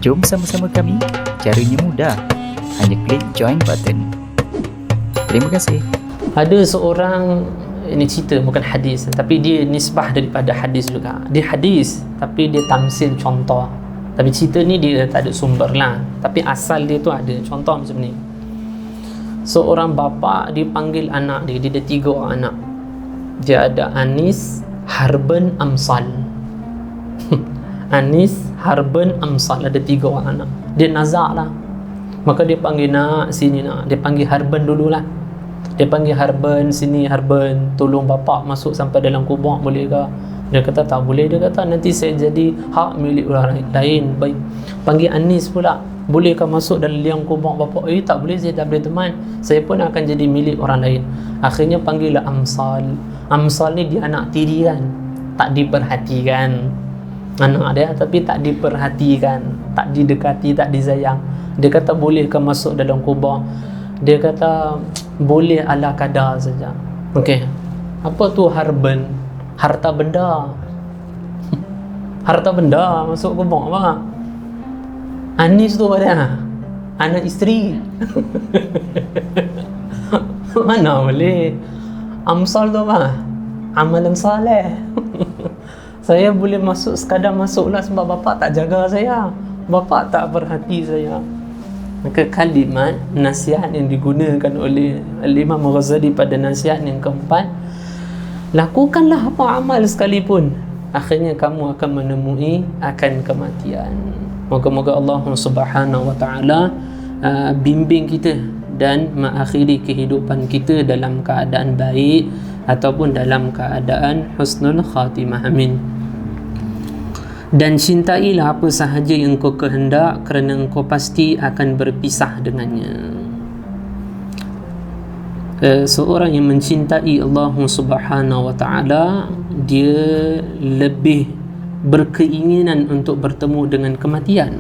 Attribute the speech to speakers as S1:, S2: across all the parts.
S1: Jom sama-sama kami. Caranya mudah. Hanya klik join button. Terima kasih.
S2: Ada seorang, ini cerita bukan hadis, tapi dia nisbah daripada hadis juga. Dia hadis tapi dia tamsil contoh. Tapi cerita ni dia tak ada sumber lah, tapi asal dia tu ada. Contoh macam ni. Seorang bapa dia panggil anak dia ada 3 orang anak. Dia ada Anis, Harban, Amsal. Anis, Harban, Amsal, ada 3 orang anak. Dia nazak lah. Maka dia panggil nak, sini nak. Dia panggil Harban dululah. Dia panggil Harban, sini Harban, tolong bapa masuk sampai dalam kubur boleh ke? Dia kata tak boleh. Dia kata nanti saya jadi hak milik orang lain. Baik. Panggil Anis pula, bolehkah masuk dalam liang kubur bapa? Tak boleh, saya tak boleh teman. Saya pun akan jadi milik orang lain. Akhirnya panggillah Amsal. Amsal ni dia anak tiri kan, tak diperhatikan anak dia, tapi tak diperhatikan, tak didekati, tak disayang. Dia kata bolehkah masuk dalam kubur? Dia kata boleh ala kadar saja. Okey. Apa tu Harban? Harta benda. Harta benda masuk kubur apa? Anis tu ada anak isteri. Mana boleh. Amsal tu apa? Amalan saleh. Saya boleh masuk sekadar masuklah sebab bapa tak jaga saya, bapa tak perhati saya. Maka kalimat nasihat yang digunakan oleh Imam Ghazali pada nasihat yang keempat, lakukanlah apa amal sekalipun, akhirnya kamu akan menemui akan kematian. Moga-moga Allah Subhanahu wa taala bimbing kita dan mengakhiri kehidupan kita dalam keadaan baik ataupun dalam keadaan husnul khatimah. Amin. Dan cintailah apa sahaja yang kau kehendak, kerana engkau pasti akan berpisah dengannya. Seorang yang mencintai Allah Subhanahu wa taala, dia lebih berkeinginan untuk bertemu dengan kematian.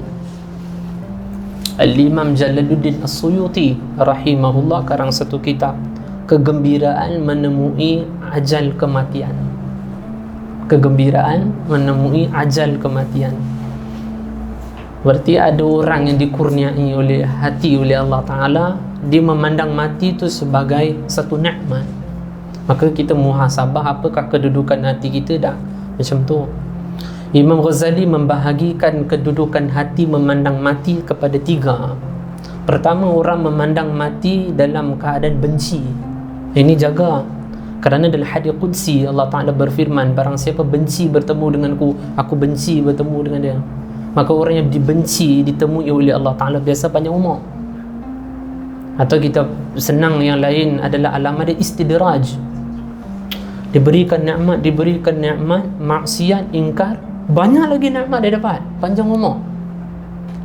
S2: Al-Imam Jalaluddin As-Suyuti rahimahullah karang satu kitab, Kegembiraan Menemui Ajal Kematian. Kegembiraan menemui ajal kematian. Berarti ada orang yang dikurniai oleh hati oleh Allah Ta'ala, dia memandang mati itu sebagai satu nikmat. Maka kita muhasabah apakah kedudukan hati kita dah macam tu. Imam Ghazali membahagikan kedudukan hati memandang mati kepada 3. Pertama, orang memandang mati dalam keadaan benci. Ini jaga. Kerana dalam hadis qudsi Allah Ta'ala berfirman, barang siapa benci bertemu denganku, aku benci bertemu dengan dia. Maka orang yang dibenci ditemui oleh Allah Ta'ala biasa panjang umur. Atau kita senang yang lain adalah alamat dia istidraj. Diberikan nikmat, maksiat, ingkar, banyak lagi nikmat dia dapat, panjang umur.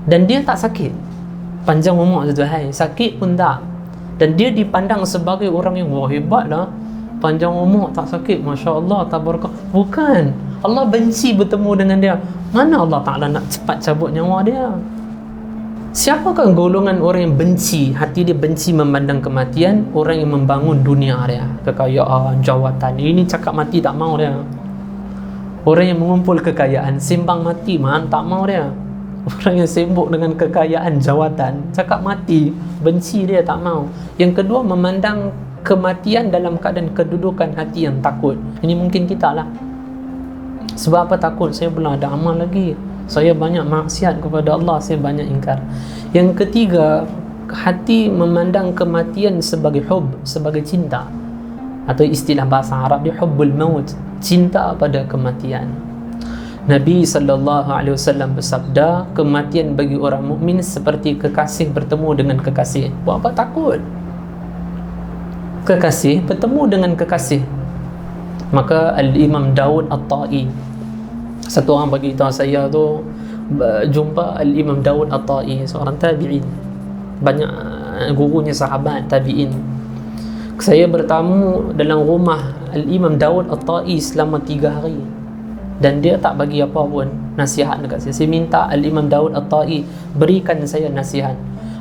S2: Dan dia tak sakit. Panjang umur tu hai, sakit pun tak. Dan dia dipandang sebagai orang yang wah hebatlah, panjang umur tak sakit, Masya Allah, tabarakah. Bukan, Allah benci bertemu dengan dia. Mana Allah Ta'ala nak cepat cabut nyawa dia? Siapakah golongan orang yang benci, hati dia benci memandang kematian? Orang yang membangun dunia dia, kekayaan, jawatan. Ini cakap mati tak mau dia. Orang yang mengumpul kekayaan, sembang mati man tak mau dia. Orang yang sibuk dengan kekayaan, jawatan, cakap mati, benci dia, tak mau. Yang kedua, memandang kematian dalam keadaan kedudukan hati yang takut. Ini mungkin kita lah. Sebab apa takut? Saya belum ada amal lagi, saya banyak maksiat kepada Allah, saya banyak ingkar. Yang ketiga, hati memandang kematian sebagai hub, sebagai cinta. Atau istilah bahasa Arab dia hubbul maut, cinta pada kematian. Nabi SAW bersabda, kematian bagi orang mukmin seperti kekasih bertemu dengan kekasih. Buat apa takut? Kekasih bertemu dengan kekasih. Maka Al-Imam Daud At-Ta'i, satu orang bagi tahu saya tu, jumpa Al-Imam Daud At-Ta'i, seorang tabi'in, banyak gurunya sahabat tabi'in. Saya bertamu dalam rumah Al-Imam Daud At-Ta'i selama 3 hari, dan dia tak bagi apa pun nasihat dekat saya. Saya minta Al-Imam Daud At-Ta'i berikan saya nasihat.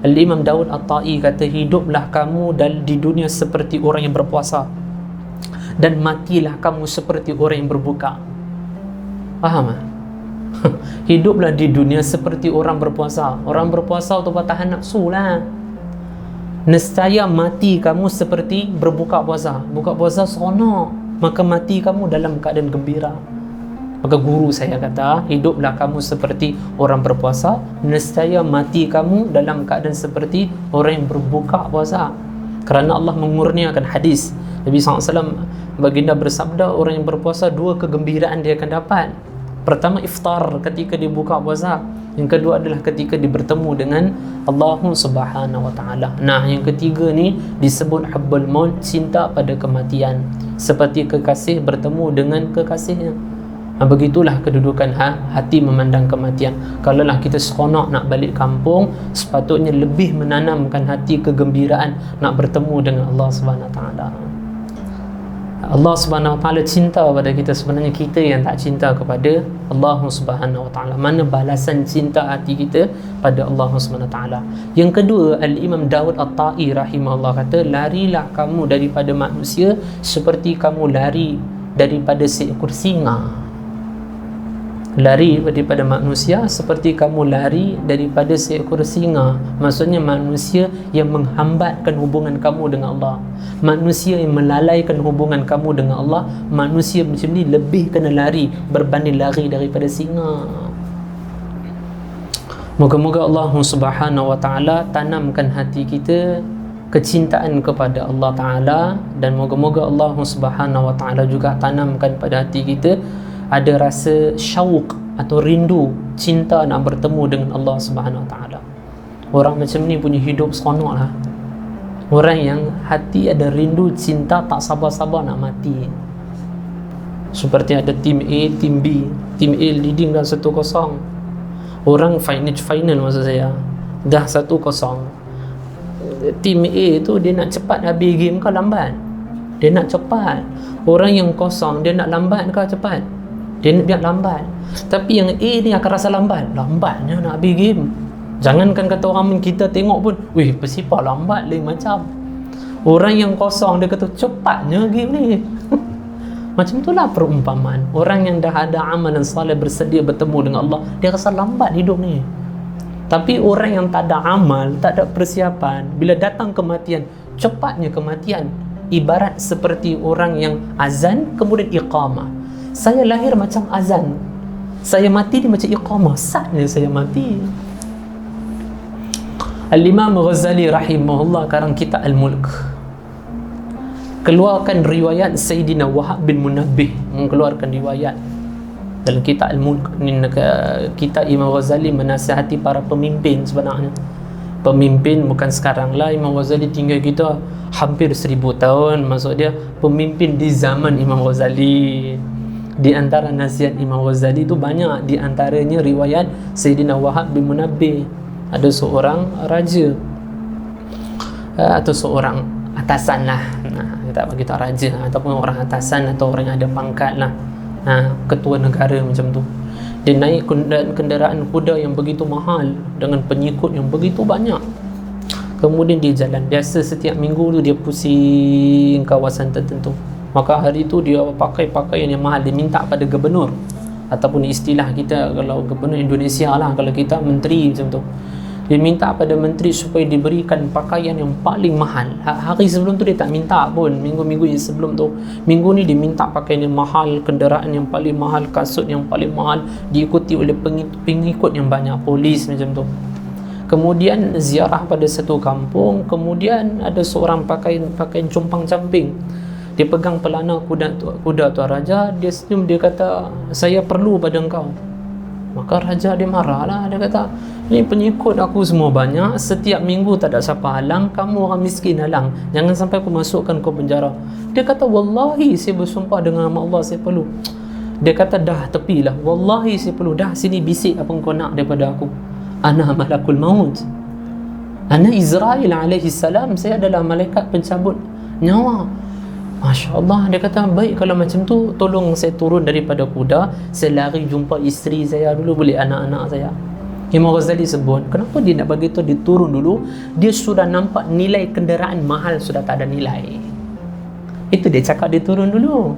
S2: Al-Imam Daud At-Ta'i kata, hiduplah kamu di dunia seperti orang yang berpuasa, dan matilah kamu seperti orang yang berbuka. Faham tak? Hiduplah di dunia seperti orang berpuasa. Orang berpuasa untuk tahan nafsu lah. Nescaya mati kamu seperti berbuka puasa. Buka puasa seronok, maka mati kamu dalam keadaan gembira. Maka guru saya kata, hiduplah kamu seperti orang berpuasa, nescaya mati kamu dalam keadaan seperti orang yang berbuka puasa. Kerana Allah mengurniakan hadis Nabi SAW, baginda bersabda, orang yang berpuasa 2 kegembiraan dia akan dapat. Pertama, iftar ketika dia buka puasa. Yang kedua adalah ketika dia bertemu dengan Allah Subhanahu Wa Taala. Nah, yang ketiga ni disebut hubbul maut, cinta pada kematian, seperti kekasih bertemu dengan kekasihnya. Begitulah kedudukan hati memandang kematian. Kalaulah kita seronok nak balik kampung, sepatutnya lebih menanamkan hati kegembiraan nak bertemu dengan Allah Subhanahu Wa Taala. Allah Subhanahu Wa Taala cinta pada kita, sebenarnya kita yang tak cinta kepada Allah Subhanahu Wa Taala. Mana balasan cinta hati kita pada Allah Subhanahu Wa Taala? Yang kedua, Al-Imam Dawud At-Tai rahimahullah kata, larilah kamu daripada manusia seperti kamu lari daripada seekor singa. Lari daripada manusia seperti kamu lari daripada seekor singa. Maksudnya manusia yang menghambatkan hubungan kamu dengan Allah, manusia yang melalaikan hubungan kamu dengan Allah. Manusia macam ni lebih kena lari berbanding lari daripada singa. Moga-moga Allah Subhanahu Wa Taala tanamkan hati kita kecintaan kepada Allah Taala, dan moga-moga Allah Subhanahu Wa Taala juga tanamkan pada hati kita ada rasa syauq atau rindu, cinta nak bertemu dengan Allah Subhanahu Wa Taala. Orang macam ni punya hidup seronok lah. Orang yang hati ada rindu, cinta, tak sabar-sabar nak mati. Seperti ada tim A, tim B. Tim A leading dah 1-0. Orang final maksud saya dah 1-0. Tim A tu dia nak cepat habis game ke lambat? Dia nak cepat. Orang yang kosong dia nak lambat ke cepat? Dia nak biar lambat. Tapi yang A ni akan rasa lambatnya nak habis game. Jangankan kata orang kita tengok pun, weh persipah lambat lain macam. Orang yang kosong dia kata cepatnya game ni. Macam itulah perumpamaan orang yang dah ada amalan salih, bersedia bertemu dengan Allah, dia rasa lambat hidup ni. Tapi orang yang tak ada amal, tak ada persiapan, bila datang kematian, cepatnya kematian. Ibarat seperti orang yang azan kemudian iqamah. Saya lahir macam azan, saya mati ni macam iqamah, saatnya saya mati. Al-Imam Ghazali rahimahullah karang kitab Al-Mulk keluarkan riwayat Sayyidina Wahab bin Munabbih, mengeluarkan riwayat dalam kitab Al-Mulk ni. Kitab Imam Ghazali menasihati para pemimpin. Sebenarnya pemimpin bukan sekarang lah, Imam Ghazali tinggal kita hampir 1000 tahun. Maksud dia pemimpin di zaman Imam Ghazali. Di antara nasihat Imam Ghazali itu banyak, di antaranya riwayat Sayyidina Wahab bin Munabbih. Ada seorang raja atau seorang atasan lah, kita bagi tahu raja ataupun orang atasan atau orang yang ada pangkat lah, ketua negara macam tu. Dia naik kenderaan kuda yang begitu mahal dengan pengikut yang begitu banyak. Kemudian dia jalan. Biasa setiap minggu tu dia pusing kawasan tertentu. Maka hari itu dia pakai pakaian yang mahal. Dia minta pada gubernur, ataupun istilah kita kalau gubernur Indonesia lah, kalau kita menteri macam tu, dia minta pada menteri supaya diberikan pakaian yang paling mahal. Hari sebelum tu dia tak minta pun, minggu-minggu yang sebelum tu. Minggu ni dia minta pakaian yang mahal, kenderaan yang paling mahal, kasut yang paling mahal, diikuti oleh pengikut yang banyak, polis macam tu. Kemudian ziarah pada satu kampung. Kemudian ada seorang pakaian compang-camping. Dia pegang pelana kuda tuan raja. Dia senyum, dia kata, saya perlu pada engkau. Maka raja dia marah lah. Dia kata, ni pengikut aku semua banyak, setiap minggu tak ada siapa halang, kamu orang miskin halang, jangan sampai aku masukkan kau penjara. Dia kata, wallahi saya bersumpah dengan nama Allah saya perlu. Dia kata, dah tepilah, wallahi saya perlu, dah sini bisik apa kau nak daripada aku. Ana malakul maut, ana Israel alaihi salam, saya adalah malaikat pencabut nyawa. Masya Allah. Dia kata, baik kalau macam tu, tolong saya turun daripada kuda, saya lari jumpa isteri saya dulu, boleh anak-anak saya. Imam Ghazali sebut, kenapa dia nak bagi tu, dia turun dulu, dia sudah nampak nilai kenderaan mahal sudah tak ada nilai. Itu dia cakap dia turun dulu.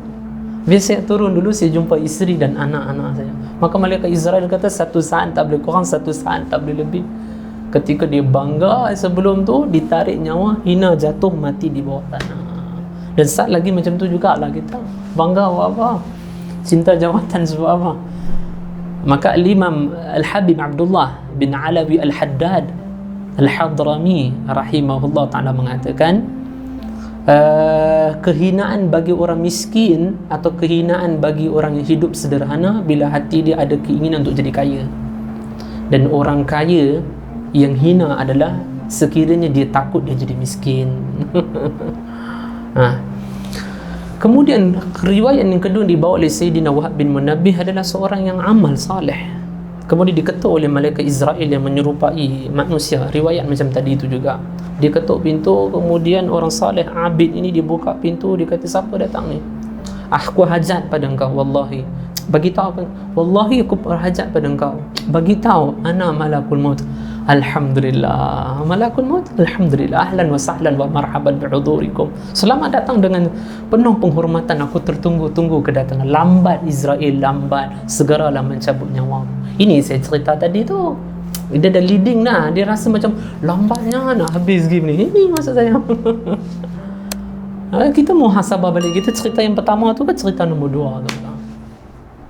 S2: Biar saya turun dulu, saya jumpa isteri dan anak-anak saya. Maka malaikat Israel kata 1 saat tak boleh kurang, 1 saat tak boleh lebih. Ketika dia bangga sebelum tu, ditarik nyawa, hina jatuh mati di bawah tanah. Dan saat lagi macam tu jugalah kita. Bangga apa? Cinta jawatan sebab apa? Maka Imam Al-Habib Abdullah bin Alawi Al-Haddad Al-Hadrami rahimahullah ta'ala mengatakan, kehinaan bagi orang miskin atau kehinaan bagi orang yang hidup sederhana bila hati dia ada keinginan untuk jadi kaya. Dan orang kaya yang hina adalah sekiranya dia takut dia jadi miskin. Kemudian riwayat yang kedua dibawa oleh Sayyidina Wahab bin Munabbih adalah seorang yang amal saleh. Kemudian diketuk oleh malaikat Israel yang menyerupai manusia. Riwayat macam tadi itu juga. Dia ketuk pintu, kemudian orang saleh abid ini dia buka pintu, dia kata, siapa datang ni? Aku hajat pada engkau, wallahi. Bagi tahu apa? Wallahi aku berhajat pada engkau. Bagi tahu, ana malakul maut. Alhamdulillah, malakul maut. Alhamdulillah, ahlan wa sahlan wa marhaban bi'udhurikum. Selamat datang dengan penuh penghormatan. Aku tertunggu-tunggu kedatangan. Lambat Israel, lambat. Segeralah mencabut nyawa. Ini saya cerita tadi tu. Dia dah leading lah. Dia rasa macam lambatnya nak habis game ni. Ini maksud saya. Kita muhasabah balik. Kita cerita yang pertama tu kan cerita nombor 2 tu.